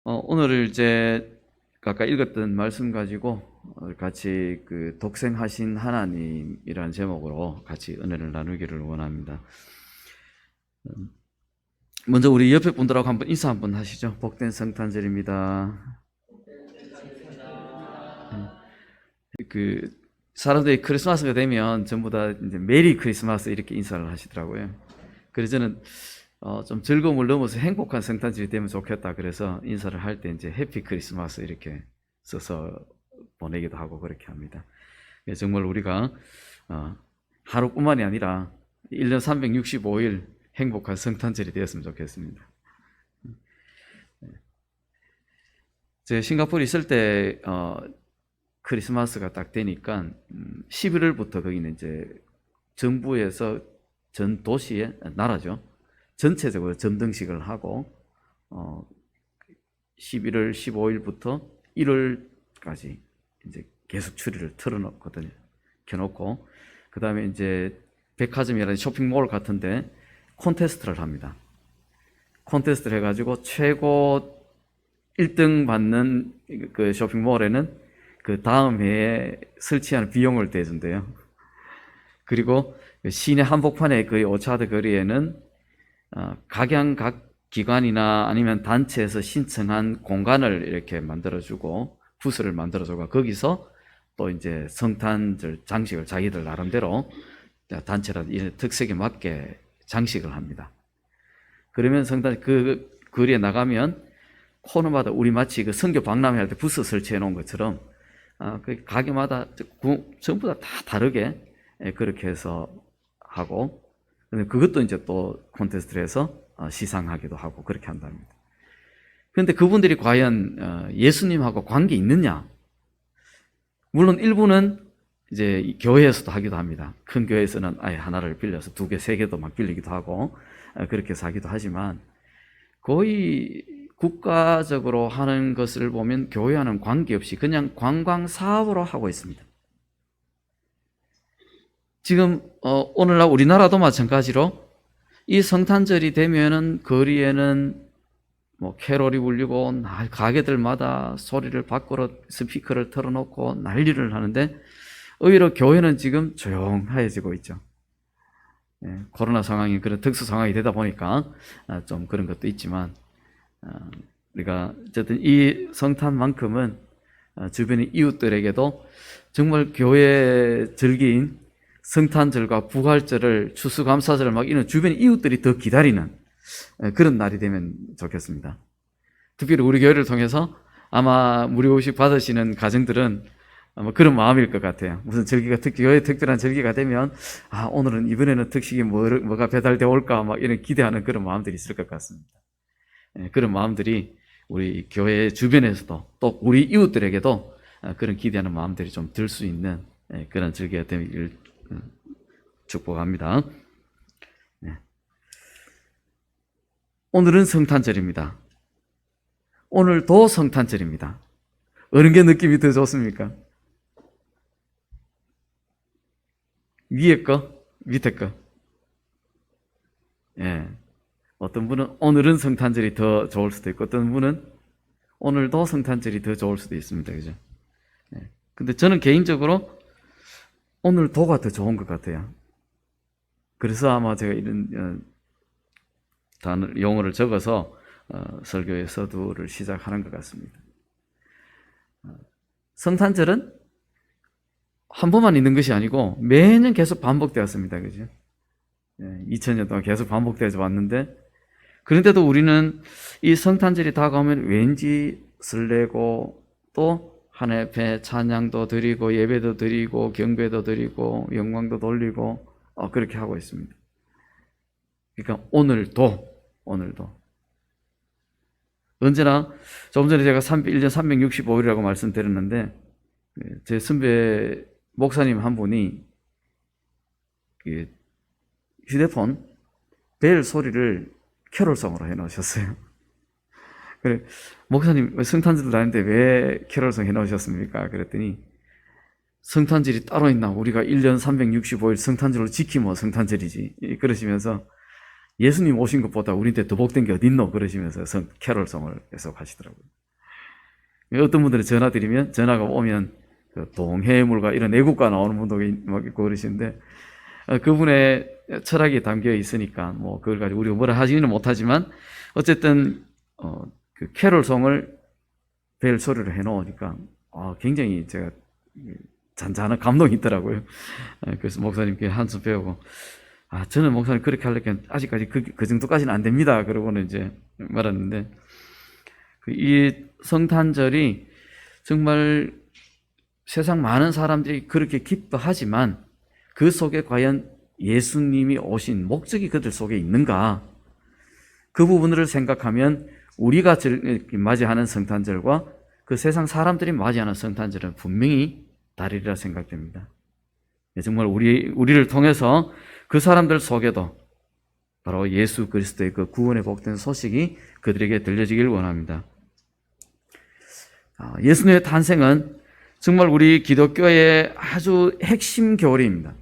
오늘 이제 아까 읽었던 말씀 가지고 같이 그 독생하신 하나님이라는 제목으로 같이 은혜를 나누기를 원합니다. 먼저 우리 옆에 분들하고 한번 인사 한번 하시죠. 복된 성탄절입니다. 그 사람들이 크리스마스가 되면 전부 다 이제 메리 크리스마스 이렇게 인사를 하시더라고요. 그래서 저는 좀 즐거움을 넘어서 행복한 성탄절이 되면 좋겠다. 그래서 인사를 할 때 이제 해피 크리스마스 이렇게 써서 보내기도 하고 그렇게 합니다. 정말 우리가 하루뿐만이 아니라 1년 365일 행복한 성탄절이 되었으면 좋겠습니다. 제가 싱가포르에 있을 때 크리스마스가 딱 되니까 11월부터 거기는 이제 정부에서 전 도시에 나라죠. 전체적으로 점등식을 하고 11월 15일부터 1월까지 이제 계속 추리를 틀어놓거든요. 켜놓고 그 다음에 이제 백화점이라든지 쇼핑몰 같은데 콘테스트를 합니다. 콘테스트를 해가지고 최고 1등 받는 그 쇼핑몰에는 그 다음 해에 설치하는 비용을 대준대요. 그리고 시내 한복판의 그 오차드 거리에는 각 기관이나 아니면 단체에서 신청한 공간을 이렇게 만들어주고 부스를 만들어주고 거기서 또 이제 성탄절 장식을 자기들 나름대로 단체라든지 특색에 맞게 장식을 합니다. 그러면 성탄 그 거리에 나가면 코너마다 우리 마치 그 선교 박람회 할 때 부스 설치해 놓은 것처럼 그 가게마다 전부 다 다르게 그렇게 해서 하고, 그것도 이제 또 콘테스트를 해서 시상하기도 하고 그렇게 한답니다. 그런데 그분들이 과연 예수님하고 관계 있느냐? 물론 일부는 이제 교회에서도 하기도 합니다. 큰 교회에서는 아예 하나를 빌려서 2개, 3개도 막 빌리기도 하고 그렇게 해서 하기도 하지만 거의 국가적으로 하는 것을 보면 교회와는 관계없이 그냥 관광 사업으로 하고 있습니다. 지금 오늘날 우리나라도 마찬가지로 이 성탄절이 되면은 거리에는 뭐 캐롤이 울리고 가게들마다 소리를 밖으로 스피커를 틀어놓고 난리를 하는데 오히려 교회는 지금 조용해지고 있죠. 코로나 상황이 그런 특수 상황이 되다 보니까 좀 그런 것도 있지만 우리가 어쨌든 이 성탄만큼은 주변의 이웃들에게도 정말 교회 절기인 성탄절과 부활절을 추수감사절을 막 이런 주변 이웃들이 더 기다리는 그런 날이 되면 좋겠습니다. 특별히 우리 교회를 통해서 아마 무료식 받으시는 가정들은 아마 그런 마음일 것 같아요. 무슨 절기가 교회 특별한 절기가 되면 오늘은 이번에는 특식이 뭐가 배달되어 올까 막 이런 기대하는 그런 마음들이 있을 것 같습니다. 그런 마음들이 우리 교회 주변에서도 또 우리 이웃들에게도 그런 기대하는 마음들이 좀 들 수 있는 그런 절기가 되길 축복합니다. 오늘은 성탄절입니다. 오늘도 성탄절입니다. 어느 게 느낌이 더 좋습니까? 위에 거? 밑에 거? 어떤 분은 오늘은 성탄절이 더 좋을 수도 있고 어떤 분은 오늘도 성탄절이 더 좋을 수도 있습니다. 그죠? 근데 저는 개인적으로 오늘도가 더 좋은 것 같아요. 그래서 아마 제가 이런 용어를 적어서 설교의 서두를 시작하는 것 같습니다. 성탄절은 한 번만 있는 것이 아니고 매년 계속 반복되었습니다. 그죠? 2000년 동안 계속 반복되어서 왔는데 그런데도 우리는 이 성탄절이 다가오면 왠지 설레고 또 하나님 앞에 찬양도 드리고 예배도 드리고 경배도 드리고 영광도 돌리고 그렇게 하고 있습니다. 그러니까 오늘도 언제나 조금 전에 제가 1년 365일이라고 말씀드렸는데 제 선배 목사님 한 분이 휴대폰 벨 소리를 캐롤송으로 해놓으셨어요. 그래, 목사님 성탄절도 아닌데 왜 캐롤송 해놓으셨습니까? 그랬더니 성탄절이 따로 있나? 우리가 1년 365일 성탄절로 지키면 성탄절이지. 그러시면서 예수님 오신 것보다 우리한테 더 복된 게 어딨노? 그러시면서 캐롤송을 계속 하시더라고요. 어떤 분들은 전화 드리면, 전화가 오면 그 동해물과 이런 애국가 나오는 분도 있고 그러시는데, 그분의 철학이 담겨 있으니까 뭐 그걸 가지고 우리가 뭐라 하지는 못하지만 어쨌든 그 캐롤송을 벨 소리로 해놓으니까 굉장히 제가 잔잔한 감동이 있더라고요. 그래서 목사님께 한숨 배우고, 저는 목사님 그렇게 하려니까 아직까지 그 정도까지는 안 됩니다. 그러고는 이제 말았는데, 이 성탄절이 정말 세상 많은 사람들이 그렇게 기뻐하지만 그 속에 과연 예수님이 오신 목적이 그들 속에 있는가? 그 부분을 생각하면 우리가 맞이하는 성탄절과 그 세상 사람들이 맞이하는 성탄절은 분명히 다르리라 생각됩니다. 정말 우리를 통해서 그 사람들 속에도 바로 예수 그리스도의 그 구원의 복된 소식이 그들에게 들려지길 원합니다. 예수님의 탄생은 정말 우리 기독교의 아주 핵심 교리입니다.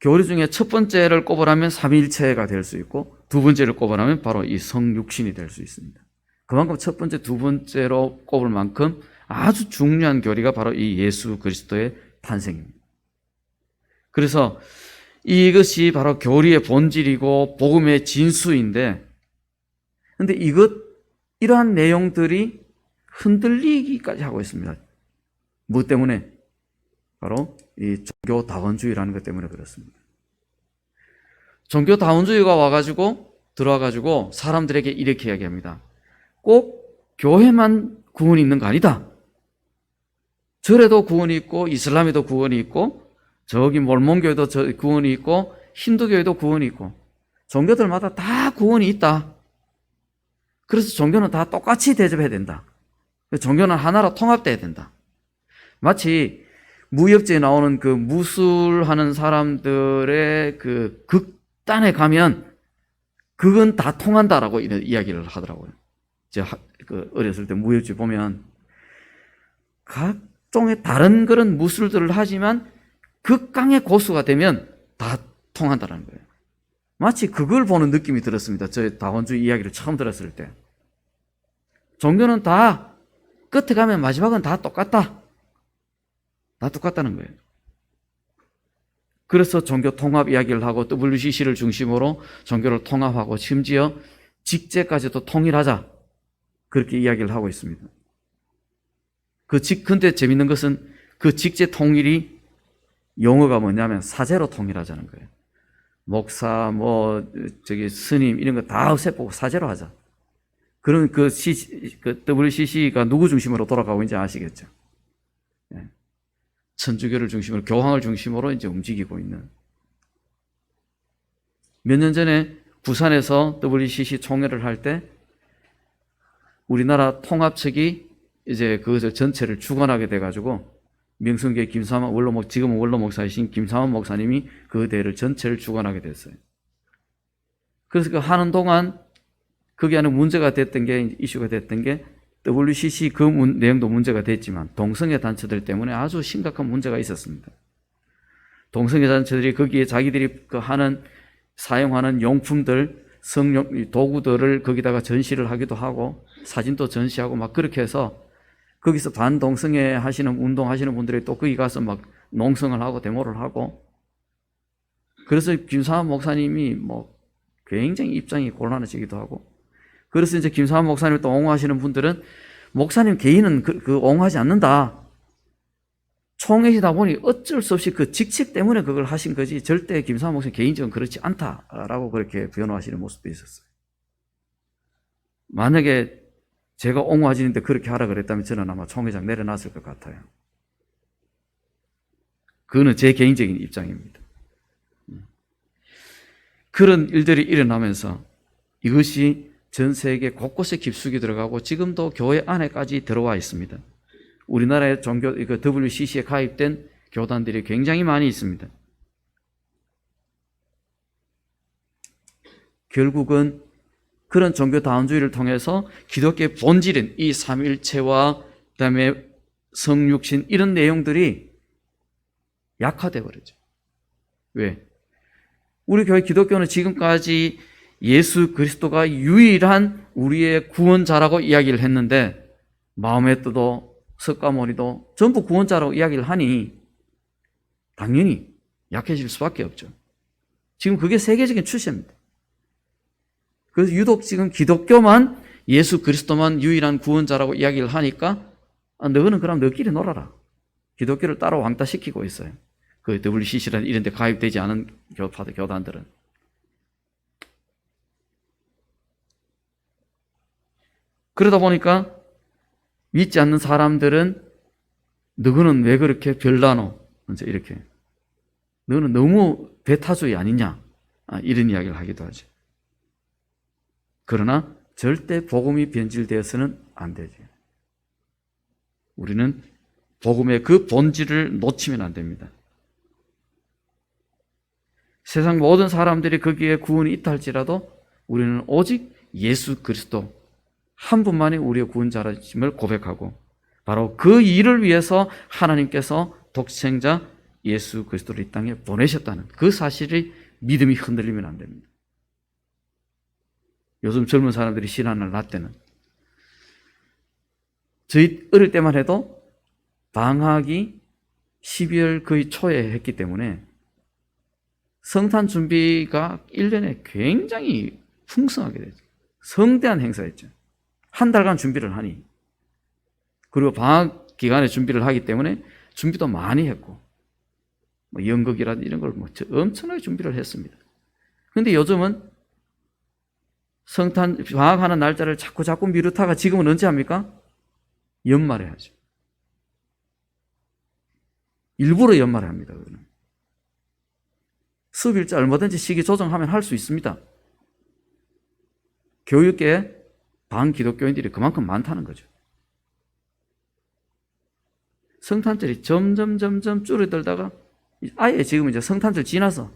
교리 중에 첫 번째를 꼽으라면 삼위일체가 될 수 있고, 두 번째를 꼽으라면 바로 이 성육신이 될 수 있습니다. 그만큼 첫 번째, 두 번째로 꼽을 만큼 아주 중요한 교리가 바로 이 예수 그리스도의 탄생입니다. 그래서 이것이 바로 교리의 본질이고 복음의 진수인데, 근데 이러한 내용들이 흔들리기까지 하고 있습니다. 무엇 때문에? 바로 이 종교다원주의라는 것 때문에 그렇습니다. 종교다원주의가 들어와가지고 사람들에게 이렇게 이야기합니다. 꼭 교회만 구원이 있는 거 아니다. 절에도 구원이 있고, 이슬람에도 구원이 있고, 저기 몰몬교회도 구원이 있고, 힌두교회도 구원이 있고, 종교들마다 다 구원이 있다. 그래서 종교는 다 똑같이 대접해야 된다. 종교는 하나로 통합돼야 된다. 마치 무협지에 나오는 그 무술하는 사람들의 그 극단에 가면 그건 다 통한다라고 이런 이야기를 하더라고요. 제가 어렸을 때 무협지 보면 각종의 다른 그런 무술들을 하지만 극강의 고수가 되면 다 통한다는 거예요. 마치 그걸 보는 느낌이 들었습니다. 저 다원주의 이야기를 처음 들었을 때. 종교는 다 끝에 가면 마지막은 다 똑같다. 다 똑같다는 거예요. 그래서 종교 통합 이야기를 하고 WCC를 중심으로 종교를 통합하고 심지어 직제까지도 통일하자. 그렇게 이야기를 하고 있습니다. 근데 재밌는 것은 그 직제 통일이 용어가 뭐냐면 사제로 통일하자는 거예요. 목사, 스님 이런 거 다 없애보고 사제로 하자. 그런 그 WCC가 누구 중심으로 돌아가고 있는지 아시겠죠? 예. 천주교를 중심으로, 교황을 중심으로 이제 움직이고 있는. 몇 년 전에 부산에서 WCC 총회를 할 때 우리나라 통합측이 이제 그것을 전체를 주관하게 돼가지고 명성교회 지금은 원로 목사이신 김삼원 목사님이 그 대회를 전체를 주관하게 됐어요. 그래서 그 하는 동안 거기 안에 문제가 됐던 게, 이슈가 됐던 게 WCC 내용도 문제가 됐지만 동성애 단체들 때문에 아주 심각한 문제가 있었습니다. 동성애 단체들이 거기에 자기들이 사용하는 용품들, 도구들을 거기다가 전시를 하기도 하고 사진도 전시하고 막 그렇게 해서 거기서 반동성애 운동하시는 분들이 또 거기 가서 막 농성을 하고 데모를 하고, 그래서 김삼환 목사님이 굉장히 입장이 곤란해지기도 하고, 그래서 이제 김삼환 목사님을 또 옹호하시는 분들은 목사님 개인은 옹호하지 않는다. 총회시다 보니 어쩔 수 없이 그 직책 때문에 그걸 하신 거지 절대 김삼환 목사님 개인적으로 그렇지 않다라고 그렇게 변호하시는 모습도 있었어요. 만약에 제가 옹호하시는데 그렇게 하라 그랬다면 저는 아마 총회장 내려놨을 것 같아요. 그거는 제 개인적인 입장입니다. 그런 일들이 일어나면서 이것이 전 세계 곳곳에 깊숙이 들어가고 지금도 교회 안에까지 들어와 있습니다. 우리나라의 WCC에 가입된 교단들이 굉장히 많이 있습니다. 결국은 그런 종교다원주의를 통해서 기독교의 본질인 이 삼일체와 그다음에 성육신 이런 내용들이 약화되어 버리죠. 왜? 우리 교회 기독교는 지금까지 예수 그리스도가 유일한 우리의 구원자라고 이야기를 했는데 마음의 뜻도 석가모니도 전부 구원자라고 이야기를 하니 당연히 약해질 수밖에 없죠. 지금 그게 세계적인 추세입니다. 그래서 유독 지금 기독교만 예수 그리스도만 유일한 구원자라고 이야기를 하니까 너는 그럼 너끼리 놀아라. 기독교를 따로 왕따시키고 있어요. 그 WCC라는 이런 데 가입되지 않은 교단들은. 그러다 보니까 믿지 않는 사람들은 너는 왜 그렇게 별나노? 이제 이렇게. 너는 너무 배타주의 아니냐? 이런 이야기를 하기도 하죠. 그러나 절대 복음이 변질되어서는 안 되죠. 우리는 복음의 그 본질을 놓치면 안 됩니다. 세상 모든 사람들이 거기에 구원이 있다 할지라도 우리는 오직 예수 그리스도 한 분만이 우리의 구원자라심을 고백하고 바로 그 일을 위해서 하나님께서 독생자 예수 그리스도를 이 땅에 보내셨다는 그 사실이 믿음이 흔들리면 안 됩니다. 요즘 젊은 사람들이 신앙을 낮때는 저희 어릴 때만 해도 방학이 12월 거의 초에 했기 때문에 성탄 준비가 1년에 굉장히 풍성하게 되죠. 성대한 행사였죠. 한 달간 준비를 하니 그리고 방학 기간에 준비를 하기 때문에 준비도 많이 했고 뭐 연극이라든지 이런 걸 엄청나게 준비를 했습니다. 그런데 요즘은 성탄 방학하는 날짜를 자꾸 미루다가 지금은 언제 합니까? 연말에 하죠. 일부러 연말에 합니다. 그거는. 수업일자 얼마든지 시기 조정하면 할 수 있습니다. 교육계에 반기독교인들이 그만큼 많다는 거죠. 성탄절이 점점 줄어들다가 아예 지금 이제 성탄절 지나서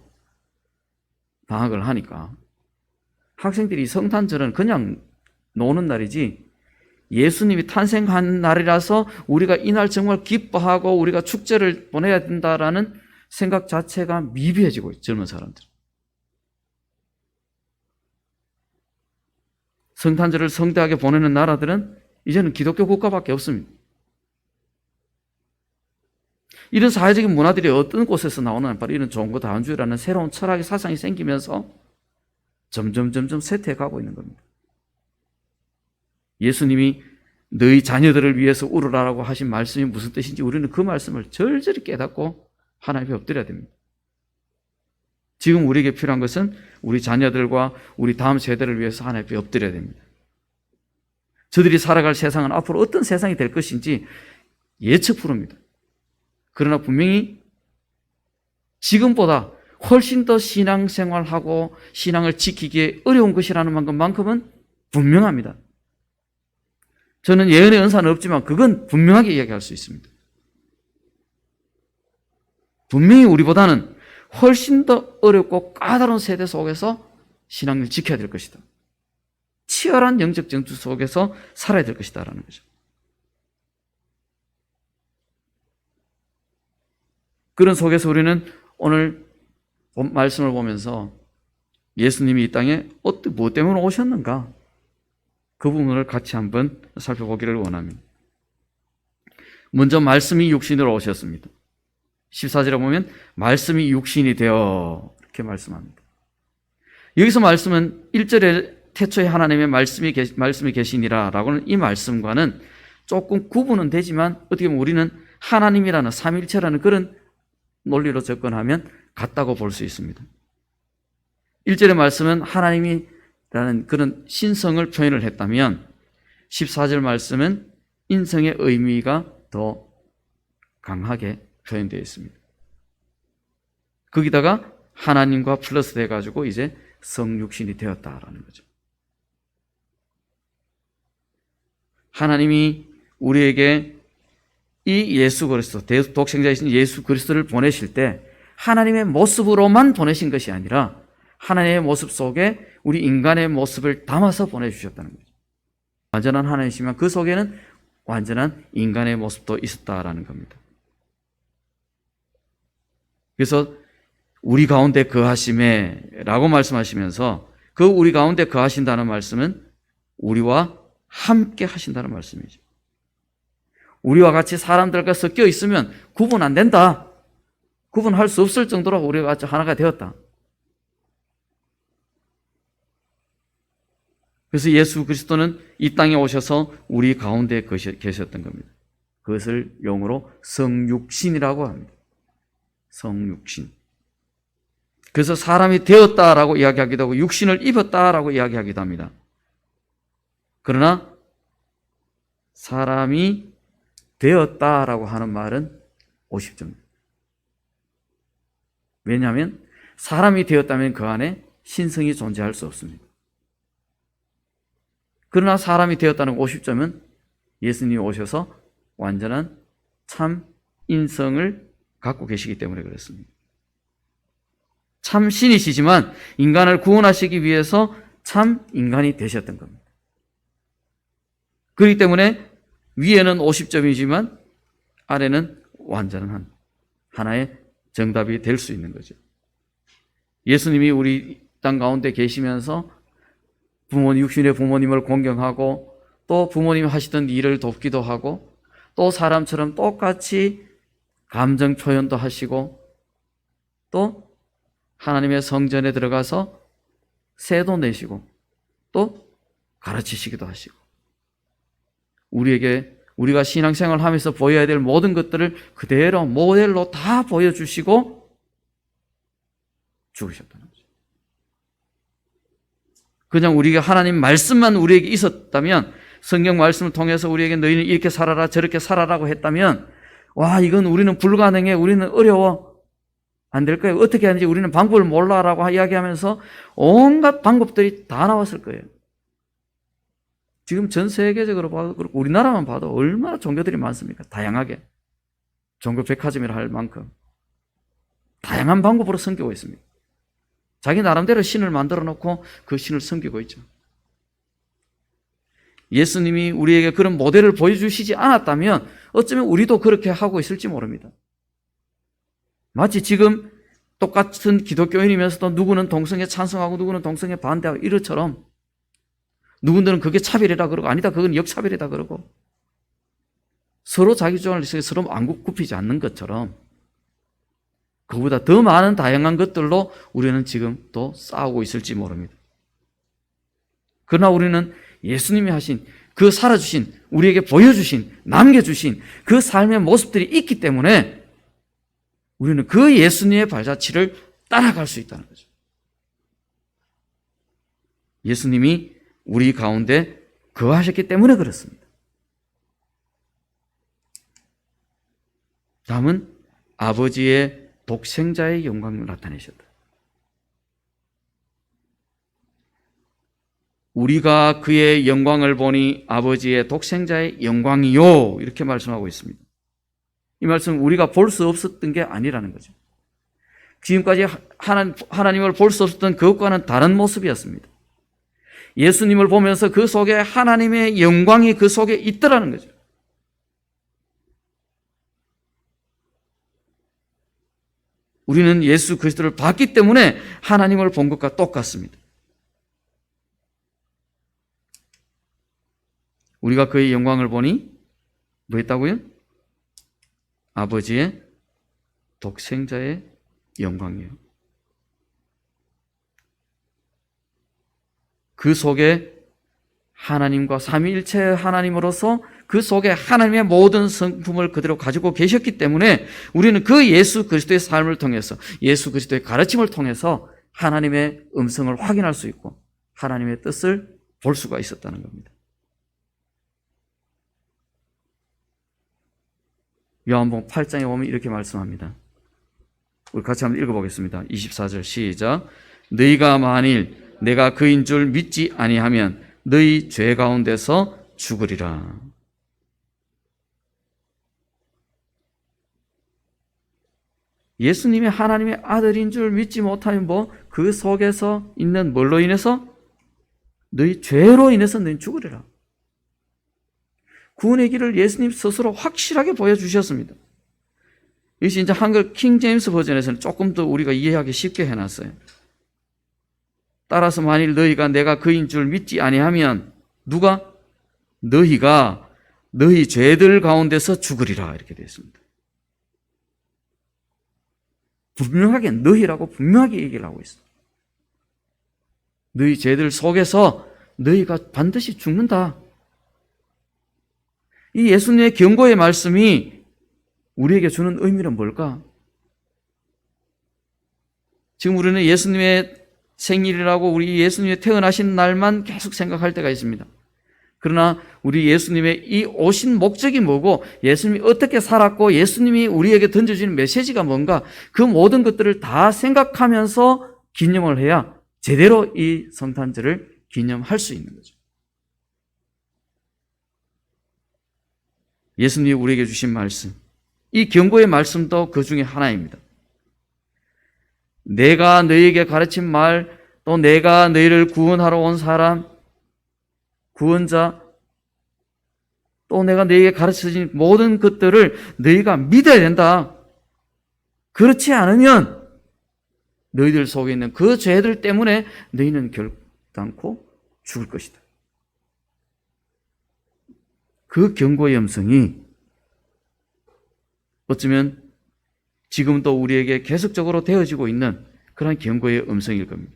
방학을 하니까 학생들이 성탄절은 그냥 노는 날이지 예수님이 탄생한 날이라서 우리가 이날 정말 기뻐하고 우리가 축제를 보내야 된다라는 생각 자체가 미비해지고 있어요. 젊은 사람들. 성탄절을 성대하게 보내는 나라들은 이제는 기독교 국가밖에 없습니다. 이런 사회적인 문화들이 어떤 곳에서 나오는 바로 이런 종교 다원주의라는 새로운 철학의 사상이 생기면서 점점 쇠퇴해가고 있는 겁니다. 예수님이 너희 자녀들을 위해서 울으라라고 하신 말씀이 무슨 뜻인지 우리는 그 말씀을 절절히 깨닫고 하나님께 엎드려야 됩니다. 지금 우리에게 필요한 것은 우리 자녀들과 우리 다음 세대를 위해서 하나님께 엎드려야 됩니다. 저들이 살아갈 세상은 앞으로 어떤 세상이 될 것인지 예측 불허입니다. 그러나 분명히 지금보다 훨씬 더 신앙생활하고 신앙을 지키기에 어려운 것이라는 것만큼은 분명합니다. 저는 예언의 은사는 없지만 그건 분명하게 이야기할 수 있습니다. 분명히 우리보다는 훨씬 더 어렵고 까다로운 세대 속에서 신앙을 지켜야 될 것이다. 치열한 영적 전투 속에서 살아야 될 것이다라는 거죠. 그런 속에서 우리는 오늘 말씀을 보면서 예수님이 이 땅에 뭐 때문에 오셨는가? 그 부분을 같이 한번 살펴보기를 원합니다. 먼저 말씀이 육신으로 오셨습니다. 14절에 보면 말씀이 육신이 되어 이렇게 말씀합니다. 여기서 말씀은 1절에 태초에 하나님의 말씀이 계시니라 라고는 이 말씀과는 조금 구분은 되지만 어떻게 보면 우리는 하나님이라는 삼일체라는 그런 논리로 접근하면 같다고 볼 수 있습니다. 1절의 말씀은 하나님이라는 그런 신성을 표현을 했다면 14절 말씀은 인성의 의미가 더 강하게 표현되어 있습니다. 거기다가 하나님과 플러스 돼가지고 이제 성육신이 되었다라는 거죠. 하나님이 우리에게 이 예수 그리스도, 독생자이신 예수 그리스도를 보내실 때 하나님의 모습으로만 보내신 것이 아니라 하나님의 모습 속에 우리 인간의 모습을 담아서 보내주셨다는 거죠. 완전한 하나님이시지만 그 속에는 완전한 인간의 모습도 있었다라는 겁니다. 그래서 우리 가운데 거하심에 라고 말씀하시면서 그 우리 가운데 거하신다는 말씀은 우리와 함께 하신다는 말씀이죠. 우리와 같이 사람들과 섞여 있으면 구분 안 된다. 구분할 수 없을 정도로 우리가 같이 하나가 되었다. 그래서 예수 그리스도는 이 땅에 오셔서 우리 가운데 계셨던 겁니다. 그것을 영어로 성육신이라고 합니다. 성육신. 그래서 사람이 되었다라고 이야기하기도 하고 육신을 입었다라고 이야기하기도 합니다. 그러나 사람이 되었다라고 하는 말은 50점입니다. 왜냐하면 사람이 되었다면 그 안에 신성이 존재할 수 없습니다. 그러나 사람이 되었다는 50점은 예수님이 오셔서 완전한 참 인성을 갖고 계시기 때문에 그렇습니다. 참 신이시지만 인간을 구원하시기 위해서 참 인간이 되셨던 겁니다. 그렇기 때문에 위에는 50점이지만 아래는 완전한 하나의 정답이 될 수 있는 거죠. 예수님이 우리 땅 가운데 계시면서 육신의 부모님을 공경하고 또 부모님이 하시던 일을 돕기도 하고 또 사람처럼 똑같이 감정 표현도 하시고 또 하나님의 성전에 들어가서 세도 내시고 또 가르치시기도 하시고 우리가 신앙생활을 하면서 보여야 될 모든 것들을 그대로 모델로 다 보여주시고 죽으셨다는 거죠. 그냥 우리가 하나님 말씀만 우리에게 있었다면 성경 말씀을 통해서 우리에게 너희는 이렇게 살아라 저렇게 살아라고 했다면 와 이건 우리는 불가능해 우리는 어려워 안 될 거예요. 어떻게 하는지 우리는 방법을 몰라라고 이야기하면서 온갖 방법들이 다 나왔을 거예요. 지금 전 세계적으로 봐도 그렇고 우리나라만 봐도 얼마나 종교들이 많습니까? 다양하게 종교 백화점이라 할 만큼 다양한 방법으로 섬기고 있습니다. 자기 나름대로 신을 만들어 놓고 그 신을 섬기고 있죠. 예수님이 우리에게 그런 모델을 보여주시지 않았다면 어쩌면 우리도 그렇게 하고 있을지 모릅니다. 마치 지금 똑같은 기독교인이면서도 누구는 동성애 찬성하고 누구는 동성애 반대하고 이것처럼 누군들은 그게 차별이다 그러고 아니다 그건 역차별이다 그러고 서로 자기 주장을 위해서 서로 안 굽히지 않는 것처럼 그보다 더 많은 다양한 것들로 우리는 지금 또 싸우고 있을지 모릅니다. 그러나 우리는 예수님이 하신 그 살아주신 우리에게 보여주신 남겨주신 그 삶의 모습들이 있기 때문에 우리는 그 예수님의 발자취를 따라갈 수 있다는 거죠. 예수님이 우리 가운데 거하셨기 때문에 그렇습니다. 다음은 아버지의 독생자의 영광을 나타내셨다. 우리가 그의 영광을 보니 아버지의 독생자의 영광이요 이렇게 말씀하고 있습니다. 이 말씀은 우리가 볼 수 없었던 게 아니라는 거죠. 지금까지 하나님을 볼 수 없었던 그것과는 다른 모습이었습니다. 예수님을 보면서 그 속에 하나님의 영광이 그 속에 있더라는 거죠. 우리는 예수 그리스도를 봤기 때문에 하나님을 본 것과 똑같습니다. 우리가 그의 영광을 보니 뭐 했다고요? 아버지의 독생자의 영광이에요. 그 속에 하나님과 삼위일체 하나님으로서 그 속에 하나님의 모든 성품을 그대로 가지고 계셨기 때문에 우리는 그 예수 그리스도의 삶을 통해서 예수 그리스도의 가르침을 통해서 하나님의 음성을 확인할 수 있고 하나님의 뜻을 볼 수가 있었다는 겁니다. 요한복음 8장에 보면 이렇게 말씀합니다. 우리 같이 한번 읽어보겠습니다. 24절 시작. 너희가 만일 내가 그인 줄 믿지 아니하면 너희 죄 가운데서 죽으리라. 예수님이 하나님의 아들인 줄 믿지 못하면 그 속에서 있는 뭘로 인해서? 너희 죄로 인해서 너희 죽으리라. 구원의 길을 예수님 스스로 확실하게 보여주셨습니다. 이것이 이제 한글 킹 제임스 버전에서는 조금 더 우리가 이해하기 쉽게 해놨어요. 따라서 만일 너희가 내가 그인 줄 믿지 아니하면 누가? 너희가 너희 죄들 가운데서 죽으리라 이렇게 되어 있습니다. 분명하게 너희라고 분명하게 얘기를 하고 있어요. 너희 죄들 속에서 너희가 반드시 죽는다. 이 예수님의 경고의 말씀이 우리에게 주는 의미는 뭘까? 지금 우리는 예수님의 생일이라고 우리 예수님이 태어나신 날만 계속 생각할 때가 있습니다. 그러나 우리 예수님의 이 오신 목적이 뭐고 예수님이 어떻게 살았고 예수님이 우리에게 던져주는 메시지가 뭔가 그 모든 것들을 다 생각하면서 기념을 해야 제대로 이 성탄절을 기념할 수 있는 거죠. 예수님이 우리에게 주신 말씀, 이 경고의 말씀도 그 중에 하나입니다. 내가 너희에게 가르친 말, 또 내가 너희를 구원하러 온 사람, 구원자, 또 내가 너희에게 가르쳐준 모든 것들을 너희가 믿어야 된다. 그렇지 않으면 너희들 속에 있는 그 죄들 때문에 너희는 결단코 죽을 것이다. 그 경고의 음성이 어쩌면 지금도 우리에게 계속적으로 되어지고 있는 그런 경고의 음성일 겁니다.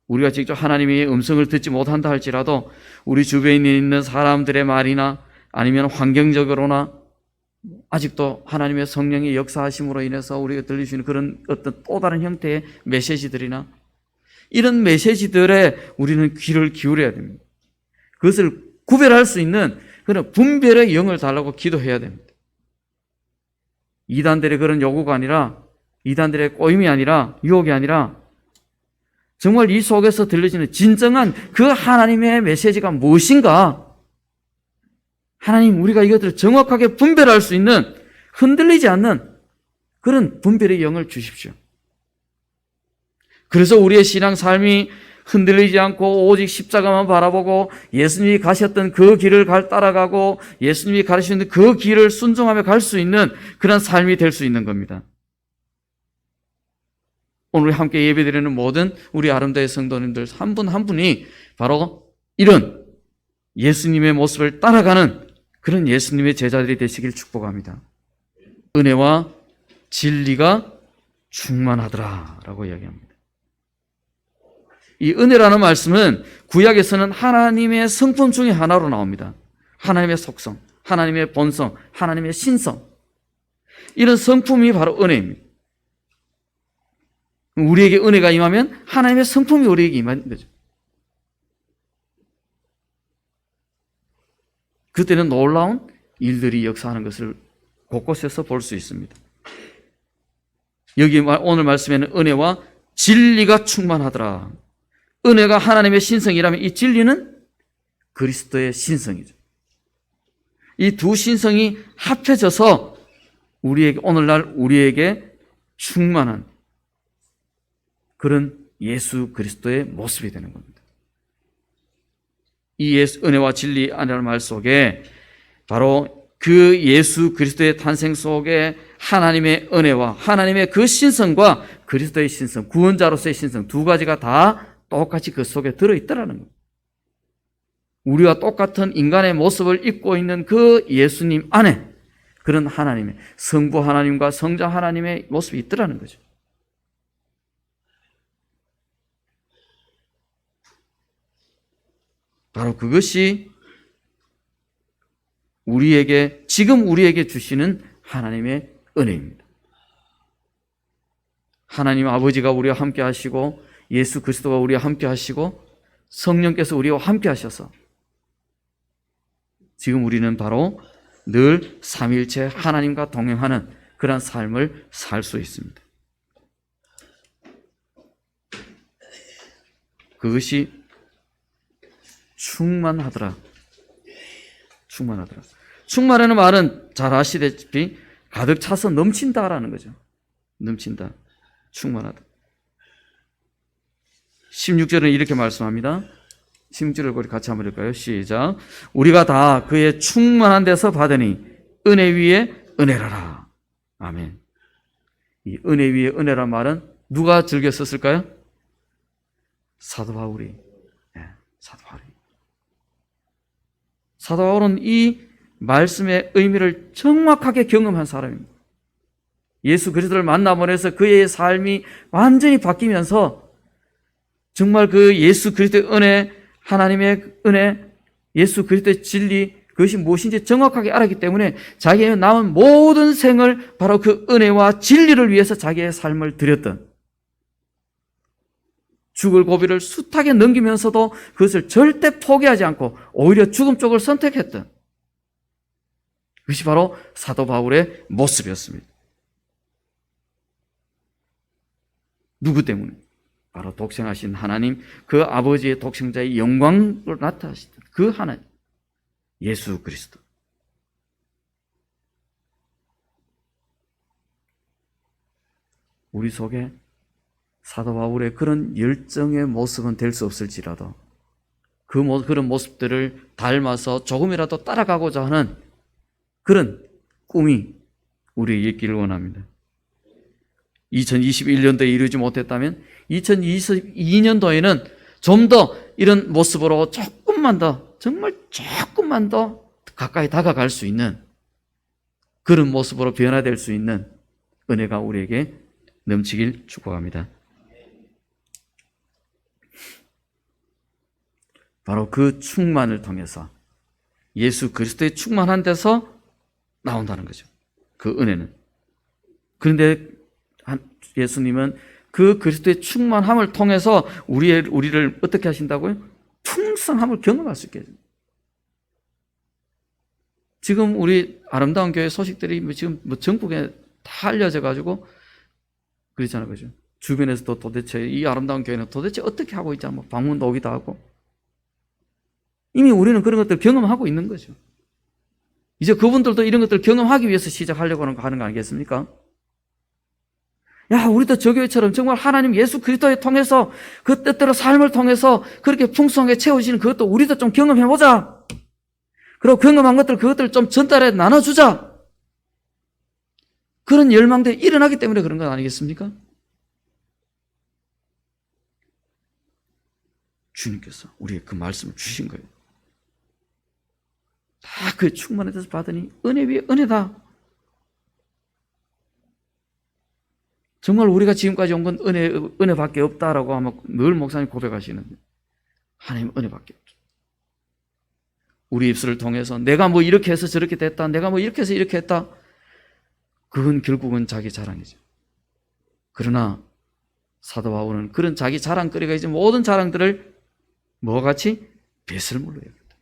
우리가 직접 하나님의 음성을 듣지 못한다 할지라도 우리 주변에 있는 사람들의 말이나 아니면 환경적으로나 아직도 하나님의 성령의 역사하심으로 인해서 우리가 들리시는 그런 어떤 또 다른 형태의 메시지들이나 이런 메시지들에 우리는 귀를 기울여야 됩니다. 그것을 구별할 수 있는 그런 분별의 영을 달라고 기도해야 됩니다. 이단들의 그런 요구가 아니라, 이단들의 꼬임이 아니라, 유혹이 아니라 정말 이 속에서 들려지는 진정한 그 하나님의 메시지가 무엇인가? 하나님, 우리가 이것들을 정확하게 분별할 수 있는 흔들리지 않는 그런 분별의 영을 주십시오. 그래서 우리의 신앙 삶이 흔들리지 않고 오직 십자가만 바라보고 예수님이 가셨던 그 길을 따라가고 예수님이 가르치는 그 길을 순종하며 갈 수 있는 그런 삶이 될 수 있는 겁니다. 오늘 함께 예배드리는 모든 우리 아름다운 성도님들 한 분 한 분이 바로 이런 예수님의 모습을 따라가는 그런 예수님의 제자들이 되시길 축복합니다. 은혜와 진리가 충만하더라라고 이야기합니다. 이 은혜라는 말씀은 구약에서는 하나님의 성품 중에 하나로 나옵니다. 하나님의 속성, 하나님의 본성, 하나님의 신성. 이런 성품이 바로 은혜입니다. 우리에게 은혜가 임하면 하나님의 성품이 우리에게 임하는 거죠. 그때는 놀라운 일들이 역사하는 것을 곳곳에서 볼 수 있습니다. 여기 오늘 말씀에는 은혜와 진리가 충만하더라. 은혜가 하나님의 신성이라면 이 진리는 그리스도의 신성이죠. 이 두 신성이 합해져서 우리에게 오늘날 우리에게 충만한 그런 예수 그리스도의 모습이 되는 겁니다. 이 은혜와 진리라는 말 속에 바로 그 예수 그리스도의 탄생 속에 하나님의 은혜와 하나님의 그 신성과 그리스도의 신성, 구원자로서의 신성 두 가지가 다 똑같이 그 속에 들어있더라는 겁니다. 우리와 똑같은 인간의 모습을 입고 있는 그 예수님 안에 그런 하나님의 성부 하나님과 성자 하나님의 모습이 있더라는 거죠. 바로 그것이 지금 우리에게 주시는 하나님의 은혜입니다. 하나님 아버지가 우리와 함께 하시고 예수 그리스도가 우리와 함께 하시고 성령께서 우리와 함께 하셔서 지금 우리는 바로 늘 삼위일체 하나님과 동행하는 그런 삶을 살 수 있습니다. 그것이 충만하더라. 충만하는 말은 잘 아시다시피 가득 차서 넘친다라는 거죠. 넘친다. 충만하다. 16절은 이렇게 말씀합니다. 16절을 우리 같이 한번 읽을까요? 시작. 우리가 다 그의 충만한 데서 받으니 은혜 위에 은혜라라. 아멘. 이 은혜 위에 은혜란 말은 누가 즐겨 썼을까요? 사도 바울이. 사도 바울이. 사도 바울은 이 말씀의 의미를 정확하게 경험한 사람입니다. 예수 그리스도를 만나보내서 그의 삶이 완전히 바뀌면서 정말 그 예수 그리스도의 은혜, 하나님의 은혜, 예수 그리스도의 진리, 그것이 무엇인지 정확하게 알았기 때문에 자기의 남은 모든 생을 바로 그 은혜와 진리를 위해서 자기의 삶을 드렸던, 죽을 고비를 숱하게 넘기면서도 그것을 절대 포기하지 않고 오히려 죽음 쪽을 선택했던, 그것이 바로 사도 바울의 모습이었습니다. 누구 때문에? 바로 독생하신 하나님, 그 아버지의 독생자의 영광을 나타내시던 그 하나님, 예수 그리스도. 우리 속에 사도 바울의 그런 열정의 모습은 될 수 없을지라도 그런 모습들을 닮아서 조금이라도 따라가고자 하는 그런 꿈이 우리에게 있기를 원합니다. 2021년도에 이루지 못했다면 2022년도에는 좀 더 이런 모습으로 조금만 더, 정말 조금만 더 가까이 다가갈 수 있는 그런 모습으로 변화될 수 있는 은혜가 우리에게 넘치길 축복합니다. 바로 그 충만을 통해서 예수 그리스도의 충만한 데서 나온다는 거죠. 그 은혜는. 그런데 예수님은 그 그리스도의 충만함을 통해서 우리를 어떻게 하신다고요? 풍성함을 경험할 수 있게 해줍니다. 지금 우리 아름다운 교회 소식들이 지금 전국에 다 알려져 가지고 그렇잖아요. 그죠? 주변에서도 도대체 이 아름다운 교회는 도대체 어떻게 하고 있지? 뭐 방문도 오기도 하고. 이미 우리는 그런 것들 경험하고 있는 거죠. 이제 그분들도 이런 것들을 경험하기 위해서 시작하려고 하는 거 아니겠습니까? 야, 우리도 저 교회처럼 정말 하나님 예수 그리스도를 통해서 그 뜻대로 삶을 통해서 그렇게 풍성하게 채우시는 그것도 우리도 좀 경험해보자. 그리고 경험한 것들, 그것들을 좀 전달해 나눠주자. 그런 열망들이 일어나기 때문에 그런 건 아니겠습니까? 주님께서 우리에게 그 말씀을 주신 거예요. 다 그 충만에 대해서 받으니 은혜 위에 은혜다. 정말 우리가 지금까지 온 건 은혜밖에 없다라고 아마 늘 목사님 고백하시는데, 하나님 은혜밖에 없죠. 우리 입술을 통해서 내가 뭐 이렇게 해서 저렇게 됐다, 내가 뭐 이렇게 해서 이렇게 했다, 그건 결국은 자기 자랑이죠. 그러나 사도 바울은 그런 자기 자랑거리가 이제 모든 자랑들을 뭐와 같이? 배설물로 여겼다.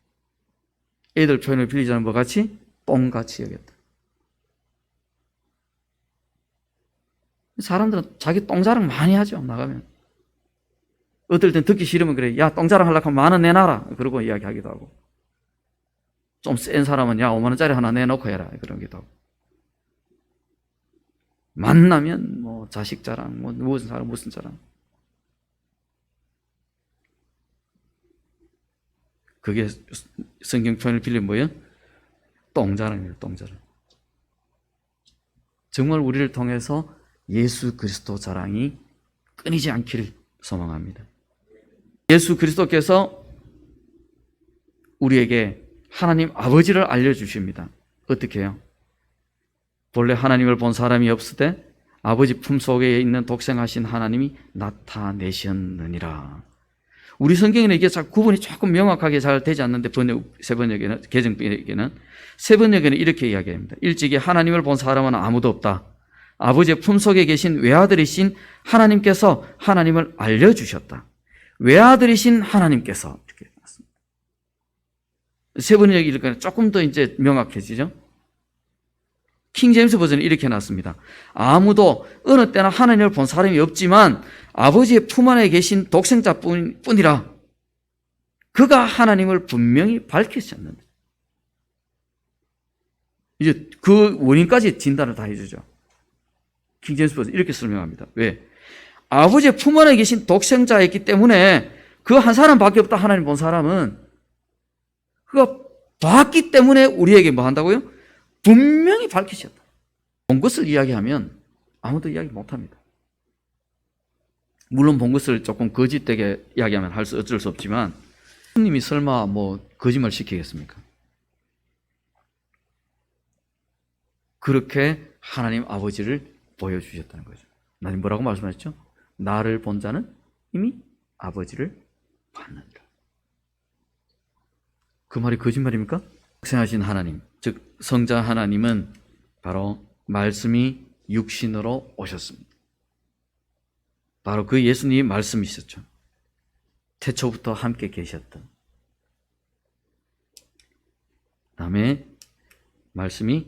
애들 표현을 빌리자면 뭐같이? 똥같이 여겼다. 사람들은 자기 똥 자랑 많이 하죠. 나가면 어떨 땐 듣기 싫으면 그래, 야 똥 자랑 하려고 하면 10,000원 내놔라, 그러고 이야기하기도 하고, 좀 센 사람은 야 50,000원짜리 하나 내놓고 해라, 그러기도 하고, 만나면 뭐 자식 자랑, 뭐 무슨 사람 무슨 자랑. 그게 성경 표현을 빌리면 뭐예요? 똥자랑이에요. 똥자랑. 정말 우리를 통해서 예수 그리스도 자랑이 끊이지 않기를 소망합니다. 예수 그리스도께서 우리에게 하나님 아버지를 알려주십니다. 어떻게 해요? 본래 하나님을 본 사람이 없으되 아버지 품속에 있는 독생하신 하나님이 나타내셨느니라. 우리 성경에는 이게 구분이 조금 명확하게 잘 되지 않는데, 새 번역에는, 개정에는, 새 번역에는 이렇게 이야기합니다. 일찍이 하나님을 본 사람은 아무도 없다. 아버지의 품속에 계신 외아들이신 하나님께서 하나님을 알려주셨다. 외아들이신 하나님께서, 이렇게 났습니다. 새 번역이 이렇게 조금 더 이제 명확해지죠? 킹제임스 버전은 이렇게 해놨습니다. 아무도 어느 때나 하나님을 본 사람이 없지만 아버지의 품 안에 계신 독생자뿐이라 그가 하나님을 분명히 밝히셨는데, 이제 그 원인까지 진단을 다 해주죠. 킹제임스 버전 이렇게 설명합니다. 왜? 아버지의 품 안에 계신 독생자였기 때문에 그 한 사람밖에 없다. 하나님 본 사람은 그가 봤기 때문에 우리에게 뭐 한다고요? 분명히 밝히셨다. 본 것을 이야기하면 아무도 이야기 못합니다. 물론 본 것을 조금 거짓되게 이야기하면 어쩔 수 없지만 하나님이 설마 뭐 거짓말 시키겠습니까? 그렇게 하나님 아버지를 보여주셨다는 거죠. 하나님 뭐라고 말씀하셨죠? 나를 본 자는 이미 아버지를 봤느니라. 그 말이 거짓말입니까? 독생하신 하나님, 즉 성자 하나님은 바로 말씀이 육신으로 오셨습니다. 바로 그 예수님이 말씀이셨죠. 태초부터 함께 계셨던. 다음에 말씀이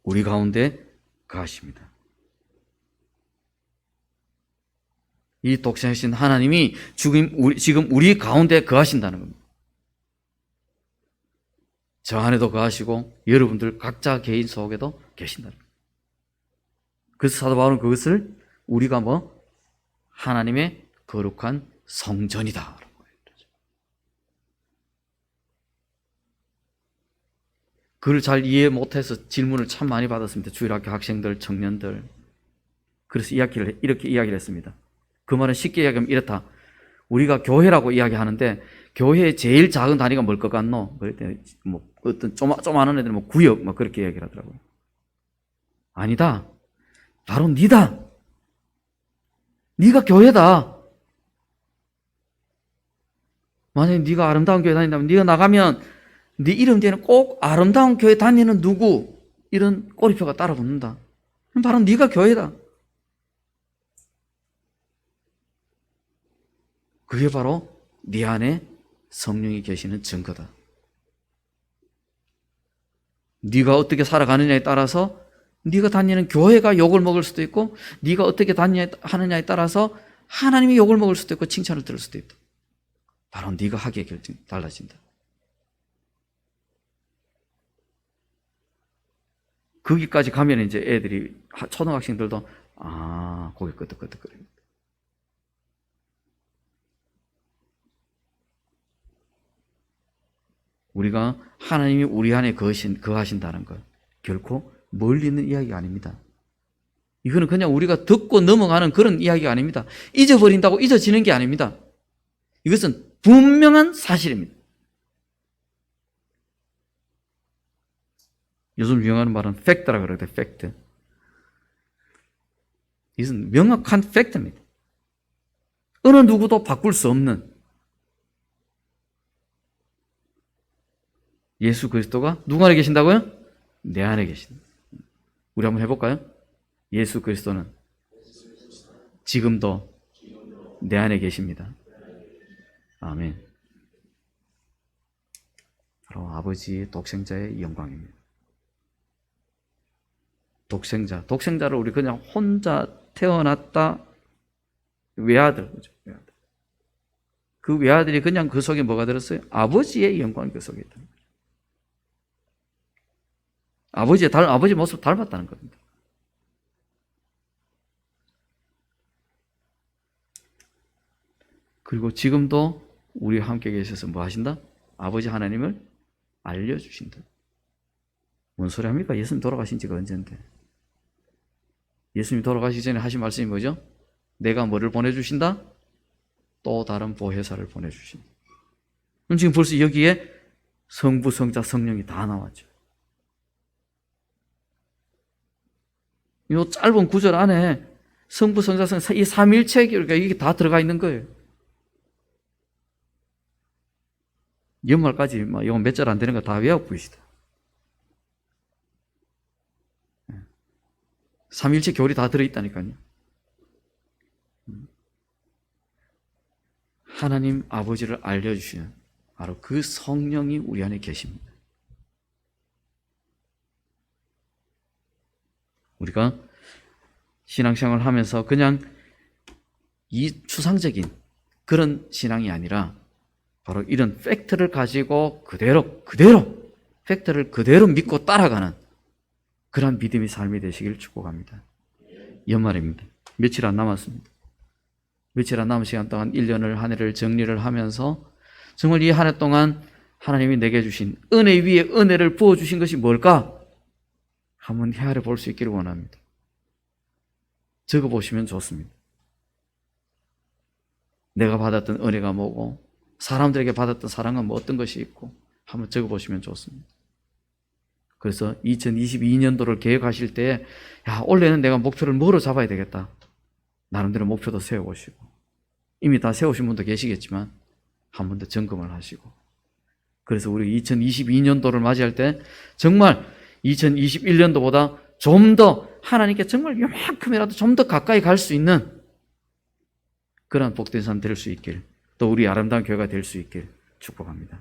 우리 가운데 거하십니다. 이 독생하신 하나님이 지금 우리 가운데 거하신다는 겁니다. 저 안에도 거하시고 여러분들 각자 개인 속에도 계신다는 겁니다. 그래서 사도 바울은 그것을 우리가 하나님의 거룩한 성전이다. 그걸 잘 이해 못해서 질문을 참 많이 받았습니다. 주일학교 학생들, 청년들. 그래서 이렇게 이야기를 했습니다. 그 말은 쉽게 이야기하면 이렇다. 우리가 교회라고 이야기하는데 교회의 제일 작은 단위가 뭘 것 같노? 그랬더니 어떤 조그마한 애들은 구역 그렇게 이야기를 하더라고요. 아니다. 바로 니다. 네가 교회다. 만약에 네가 아름다운 교회 다닌다면 네가 나가면 네 이름 뒤에는 꼭 아름다운 교회 다니는 누구 이런 꼬리표가 따라 붙는다. 바로 네가 교회다. 그게 바로 네 안에 성령이 계시는 증거다. 네가 어떻게 살아가느냐에 따라서 네가 다니는 교회가 욕을 먹을 수도 있고 네가 어떻게 하느냐에 따라서 하나님이 욕을 먹을 수도 있고 칭찬을 들을 수도 있다. 바로 네가 하기에 달라진다. 거기까지 가면 이제 애들이 초등학생들도 고개 끄덕끄덕거려요. 우리가 하나님이 우리 안에 거하신다는 것 결코 멀리 있는 이야기가 아닙니다. 이거는 그냥 우리가 듣고 넘어가는 그런 이야기가 아닙니다. 잊어버린다고 잊어지는 게 아닙니다. 이것은 분명한 사실입니다. 요즘 유행하는 말은 팩트라고 그러거든요. 팩트. 이것은 명확한 팩트입니다. 어느 누구도 바꿀 수 없는 예수 그리스도가 누구 안에 계신다고요? 내 안에 계신다. 우리 한번 해볼까요? 예수 그리스도는 지금도 내 안에 계십니다. 아멘. 바로 아버지의 독생자의 영광입니다. 독생자를 우리 그냥 혼자 태어났다 외아들, 그죠? 외아들. 그 외아들이 그냥 그 속에 뭐가 들었어요? 아버지의 영광이 그 속에 있다. 아버지 모습 닮았다는 겁니다. 그리고 지금도 우리와 함께 계셔서 뭐 하신다? 아버지 하나님을 알려주신다. 뭔 소리 합니까? 예수님 돌아가신 지가 언젠데. 예수님 돌아가시기 전에 하신 말씀이 뭐죠? 내가 뭐를 보내주신다? 또 다른 보혜사를 보내주신다. 그럼 지금 벌써 여기에 성부, 성자, 성령이 다 나왔죠. 이 짧은 구절 안에 성부, 성자, 성령, 이 삼일체, 그러니까 이게 다 들어가 있는 거예요. 연말까지 이거 몇 절 안 되는 거 다 외우고 계시다. 삼일체 교리 다 들어있다니까요. 하나님 아버지를 알려주시는 바로 그 성령이 우리 안에 계십니다. 우리가 신앙생활을 하면서 그냥 이 추상적인 그런 신앙이 아니라 바로 이런 팩트를 가지고 그대로 팩트를 그대로 믿고 따라가는 그런 믿음의 삶이 되시길 축복합니다. 연말입니다. 며칠 안 남았습니다. 며칠 안 남은 시간 동안 1년을 한 해를 정리를 하면서 정말 이 한 해 동안 하나님이 내게 주신 은혜 위에 은혜를 부어주신 것이 뭘까? 한번 헤아려 볼 수 있기를 원합니다. 적어 보시면 좋습니다. 내가 받았던 은혜가 뭐고 사람들에게 받았던 사랑은 뭐 어떤 것이 있고 한번 적어 보시면 좋습니다. 그래서 2022년도를 계획하실 때 올해는 내가 목표를 뭐로 잡아야 되겠다. 나름대로 목표도 세워보시고 이미 다 세우신 분도 계시겠지만 한 번 더 점검을 하시고 그래서 우리 2022년도를 맞이할 때 정말 2021년도보다 좀 더 하나님께 정말 요만큼이라도 좀 더 가까이 갈 수 있는 그런 복된 삶 될 수 있길 또 우리 아름다운 교회가 될 수 있길 축복합니다.